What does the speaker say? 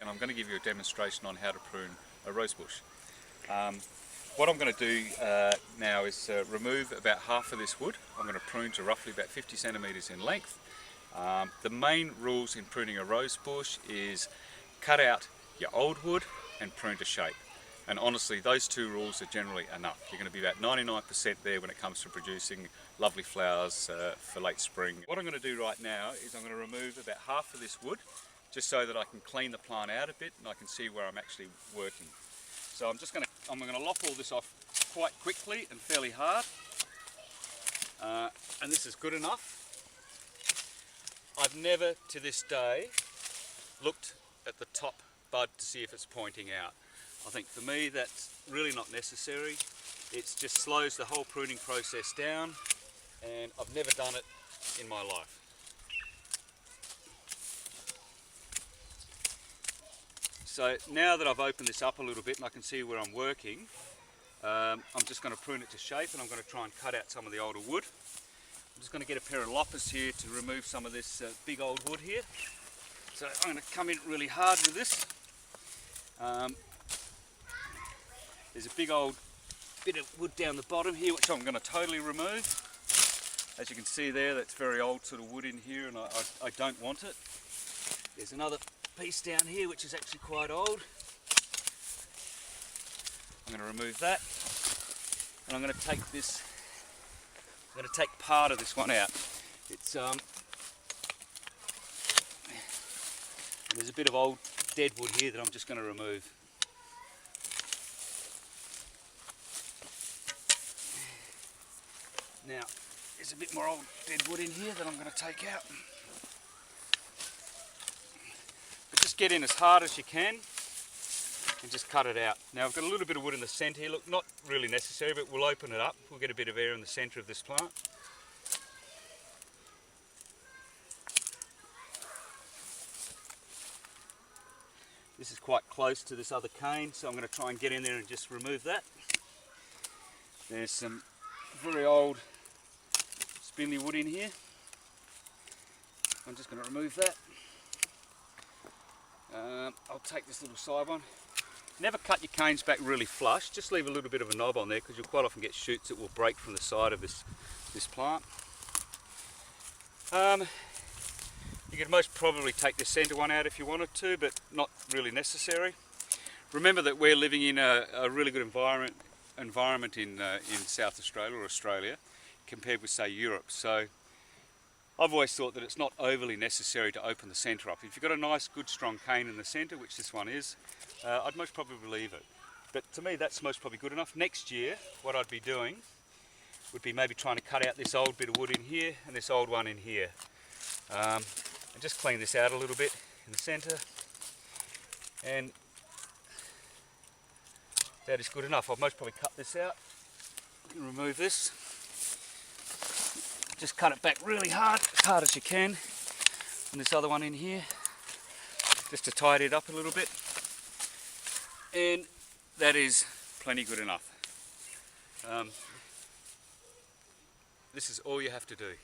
and I'm going to give you a demonstration on how to prune a rose bush. What I'm going to do now is remove about half of this wood. I'm going to prune to roughly about 50 centimetres in length. The main rules in pruning a rose bush is cut out your old wood and prune to shape. And honestly, those two rules are generally enough. You're going to be about 99% there when it comes to producing lovely flowers for late spring. What I'm going to do right now is I'm going to remove about half of this wood, just so that I can clean the plant out a bit and I can see where I'm actually working. So I'm going to lop all this off quite quickly and fairly hard. And this is good enough. I've never to this day looked at the top bud to see if it's pointing out. I think for me that's really not necessary. It just slows the whole pruning process down, and I've never done it in my life. So now that I've opened this up a little bit and I can see where I'm working, I'm just going to prune it to shape, and I'm going to try and cut out some of the older wood. I'm just going to get a pair of loppers here to remove some of this big old wood here. So I'm going to come in really hard with this. There's a big old bit of wood down the bottom here which I'm going to totally remove. As you can see there, that's very old sort of wood in here, and I don't want it. There's another piece down here which is actually quite old. I'm going to remove that, and I'm going to take this. I'm going to take part of this one out. It's there's a bit of old dead wood here that I'm just going to remove. Now, there's a bit more old dead wood in here that I'm going to take out. But just get in as hard as you can and just cut it out. Now I've got a little bit of wood in the centre here. Look, not really necessary, but we'll open it up. We'll get a bit of air in the centre of this plant. This is quite close to this other cane, so I'm going to try and get in there and just remove that. There's some very old spindly wood in here. I'm just going to remove that. I'll take this little side one. Never cut your canes back really flush, just leave a little bit of a knob on there, because you'll quite often get shoots that will break from the side of this plant. You could most probably take the centre one out if you wanted to, but not really necessary. Remember that we're living in a really good environment in South Australia or Australia compared with, say, Europe. So I've always thought that it's not overly necessary to open the centre up. If you've got a nice good strong cane in the centre, which this one is, I'd most probably leave it. But to me that's most probably good enough. Next year what I'd be doing would be maybe trying to cut out this old bit of wood in here and this old one in here. And just clean this out a little bit in the centre, and that is good enough. I'll most probably cut this out. You can remove this. Just cut it back really hard as you can, and this other one in here, just to tidy it up a little bit, and that is plenty good enough. This is all you have to do.